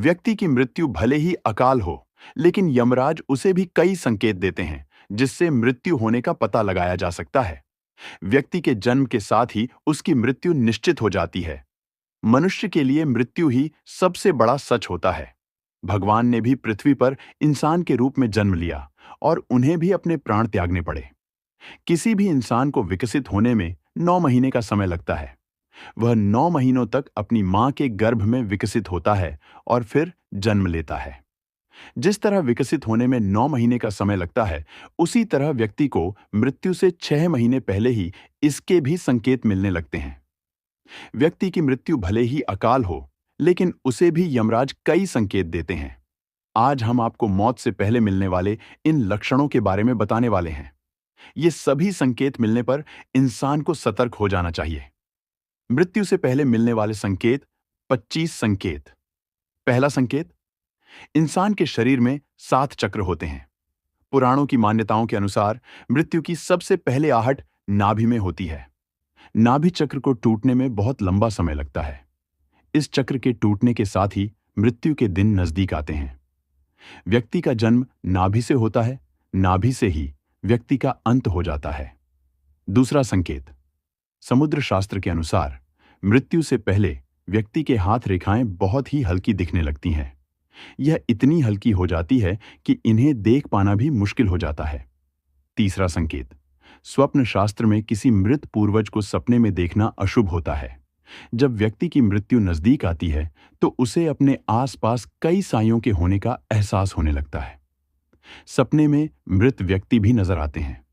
व्यक्ति की मृत्यु भले ही अकाल हो, लेकिन यमराज उसे भी कई संकेत देते हैं, जिससे मृत्यु होने का पता लगाया जा सकता है। व्यक्ति के जन्म के साथ ही उसकी मृत्यु निश्चित हो जाती है। मनुष्य के लिए मृत्यु ही सबसे बड़ा सच होता है। भगवान ने भी पृथ्वी पर इंसान के रूप में जन्म लिया और उन्हें भी अपने प्राण त्यागने पड़े। किसी भी इंसान को विकसित होने में 9 महीने का समय लगता है। वह 9 महीनों तक अपनी मां के गर्भ में विकसित होता है और फिर जन्म लेता है। जिस तरह विकसित होने में 9 महीने का समय लगता है, उसी तरह व्यक्ति को मृत्यु से 6 महीने पहले ही इसके भी संकेत मिलने लगते हैं। व्यक्ति की मृत्यु भले ही अकाल हो, लेकिन उसे भी यमराज कई संकेत देते हैं। आज हम आपको मौत से पहले मिलने वाले इन लक्षणों के बारे में बताने वाले हैं। ये सभी संकेत मिलने पर इंसान को सतर्क हो जाना चाहिए। मृत्यु से पहले मिलने वाले संकेत 25 संकेत। पहला संकेत, इंसान के शरीर में 7 चक्र होते हैं। पुराणों की मान्यताओं के अनुसार मृत्यु की सबसे पहले आहट नाभि में होती है। नाभि चक्र को टूटने में बहुत लंबा समय लगता है। इस चक्र के टूटने के साथ ही मृत्यु के दिन नजदीक आते हैं। व्यक्ति का जन्म नाभि से होता है, नाभि से ही व्यक्ति का अंत हो जाता है। दूसरा संकेत, समुद्र शास्त्र के अनुसार मृत्यु से पहले व्यक्ति के हाथ रेखाएं बहुत ही हल्की दिखने लगती हैं। यह इतनी हल्की हो जाती है कि इन्हें देख पाना भी मुश्किल हो जाता है। तीसरा संकेत, स्वप्न शास्त्र में किसी मृत पूर्वज को सपने में देखना अशुभ होता है। जब व्यक्ति की मृत्यु नजदीक आती है तो उसे अपने आसपास कई साइयों के होने का एहसास होने लगता है। सपने में मृत व्यक्ति भी नजर आते हैं।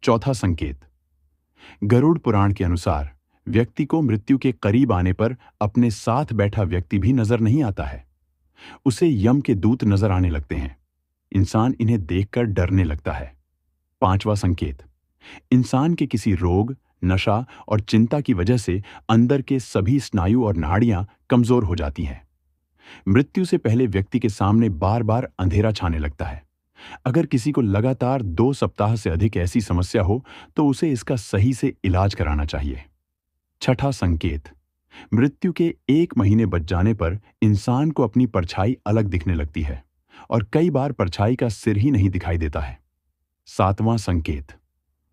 चौथा संकेत, गरुड़ पुराण के अनुसार व्यक्ति को मृत्यु के करीब आने पर अपने साथ बैठा व्यक्ति भी नजर नहीं आता है। उसे यम के दूत नजर आने लगते हैं। इंसान इन्हें देखकर डरने लगता है। पांचवा संकेत, इंसान के किसी रोग, नशा और चिंता की वजह से अंदर के सभी स्नायु और नाड़ियां कमजोर हो जाती हैं। मृत्यु से पहले व्यक्ति के सामने बार बार अंधेरा छाने लगता है। अगर किसी को लगातार 2 सप्ताह से अधिक ऐसी समस्या हो तो उसे इसका सही से इलाज कराना चाहिए। छठा संकेत, मृत्यु के 1 महीने बच जाने पर इंसान को अपनी परछाई अलग दिखने लगती है और कई बार परछाई का सिर ही नहीं दिखाई देता है। सातवां संकेत,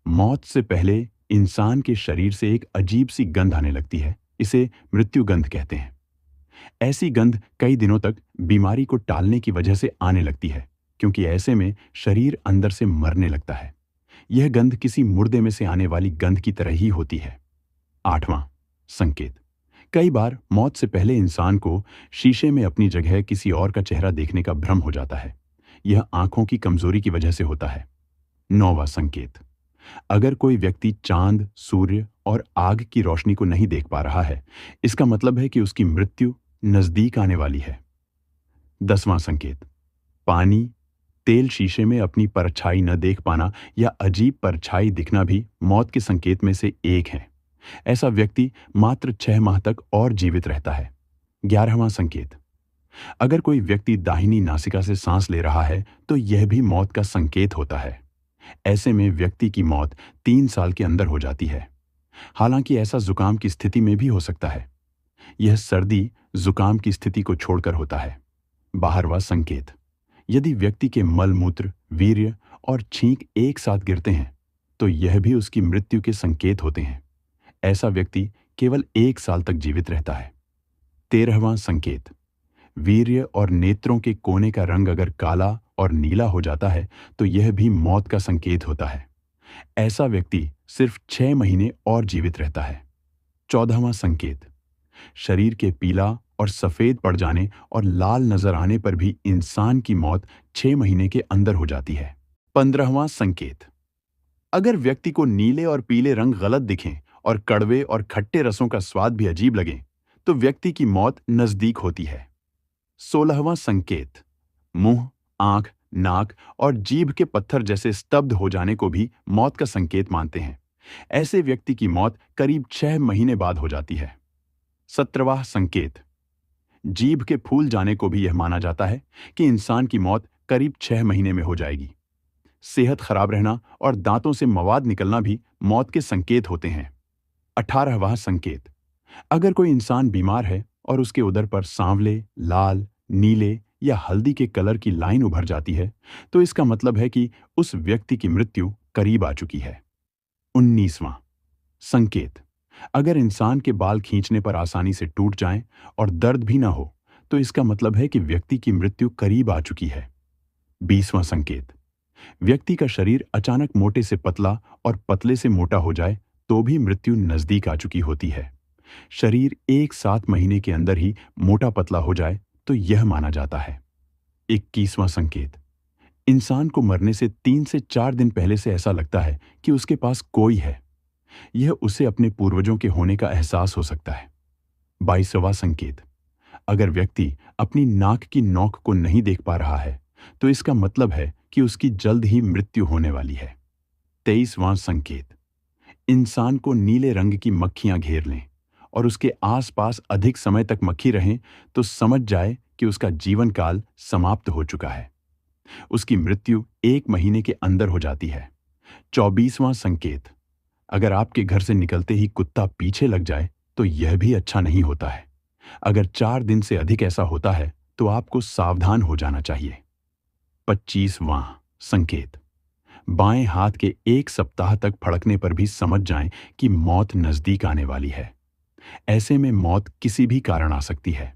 मौत से पहले इंसान के शरीर से एक अजीब सी गंध आने लगती है। इसे मृत्यु गंध कहते हैं। ऐसी गंध कई दिनों तक बीमारी को टालने की वजह से आने लगती है, क्योंकि ऐसे में शरीर अंदर से मरने लगता है। यह गंध किसी मुर्दे में से आने वाली गंध की तरह ही होती है। आठवां संकेत, कई बार मौत से पहले इंसान को शीशे में अपनी जगह किसी और का चेहरा देखने का भ्रम हो जाता है। यह आंखों की कमजोरी की वजह से होता है। नौवां संकेत, अगर कोई व्यक्ति चांद, सूर्य और आग की रोशनी को नहीं देख पा रहा है, इसका मतलब है कि उसकी मृत्यु नजदीक आने वाली है। 10वां संकेत, पानी, तेल शीशे में अपनी परछाई न देख पाना या अजीब परछाई दिखना भी मौत के संकेत में से एक है। ऐसा व्यक्ति मात्र 6 माह तक और जीवित रहता है। 11वां संकेत, अगर कोई व्यक्ति दाहिनी नासिका से सांस ले रहा है तो यह भी मौत का संकेत होता है। ऐसे में व्यक्ति की मौत 3 साल के अंदर हो जाती है। हालांकि ऐसा जुकाम की स्थिति में भी हो सकता है। यह सर्दी जुकाम की स्थिति को छोड़कर होता है। 12वां संकेत, यदि व्यक्ति के मल मूत्र, वीर्य और छींक एक साथ गिरते हैं तो यह भी उसकी मृत्यु के संकेत होते हैं। ऐसा व्यक्ति केवल 1 साल तक जीवित रहता है। 13वां संकेत, वीर्य और नेत्रों के कोने का रंग अगर काला और नीला हो जाता है तो यह भी मौत का संकेत होता है। ऐसा व्यक्ति सिर्फ 6 महीने और जीवित रहता है। 14वां संकेत, शरीर के पीला और सफेद पड़ जाने और लाल नजर आने पर भी इंसान की मौत 6 महीने के अंदर हो जाती है। 15वां संकेत, अगर व्यक्ति को नीले और पीले रंग गलत दिखें और कड़वे और खट्टे रसों का स्वाद भी अजीब लगे तो व्यक्ति की मौत नजदीक होती है। 16वां संकेत, मुंह, आंख, नाक और जीभ के पत्थर जैसे स्तब्ध हो जाने को भी मौत का संकेत मानते हैं। ऐसे व्यक्ति की मौत करीब 6 महीने बाद हो जाती है। 17वां संकेत, जीभ के फूल जाने को भी यह माना जाता है कि इंसान की मौत करीब 6 महीने में हो जाएगी। सेहत खराब रहना और दांतों से मवाद निकलना भी मौत के संकेत होते हैं। 18वां संकेत, अगर कोई इंसान बीमार है और उसके उदर पर सांवले, लाल, नीले या हल्दी के कलर की लाइन उभर जाती है, तो इसका मतलब है कि उस व्यक्ति की मृत्यु करीब आ चुकी है। 19वां संकेत। अगर इंसान के बाल खींचने पर आसानी से टूट जाएं और दर्द भी ना हो, तो इसका मतलब है कि व्यक्ति की मृत्यु करीब आ चुकी है। 20वां संकेत। व्यक्ति का शरीर अचानक मोटे से पतला और पतले से मोटा हो जाए, तो भी मृत्यु नजदीक आ चुकी होती है। शरीर 1-7 महीने के अंदर ही मोटा पतला हो जाए, तो यह माना जाता है। 21वां संकेत। इंसान को मरने से 3 से 4 दिन पहले से ऐसा लगता है कि उसके पास कोई है। यह उसे अपने पूर्वजों के होने का एहसास हो सकता है। 22वां संकेत। अगर व्यक्ति अपनी नाक की नोक को नहीं देख पा रहा है, तो इसका मतलब है कि उसकी जल्द ही मृत्यु होने वाली है। 23वां संकेत। इंसान को नीले रंग की मक्खियां घेर लें और उसके आसपास अधिक समय तक मक्खी रहें, तो समझ जाए कि उसका जीवन काल समाप्त हो चुका है। उसकी मृत्यु 1 महीने के अंदर हो जाती है। 24वां संकेत। अगर आपके घर से निकलते ही कुत्ता पीछे लग जाए, तो यह भी अच्छा नहीं होता है। अगर 4 दिन से अधिक ऐसा होता है, तो आपको सावधान हो जाना चाहिए। 25वां संकेत। बाएं हाथ के 1 सप्ताह तक फड़कने पर भी समझ जाएं कि मौत नजदीक आने वाली है। ऐसे में मौत किसी भी कारण आ सकती है।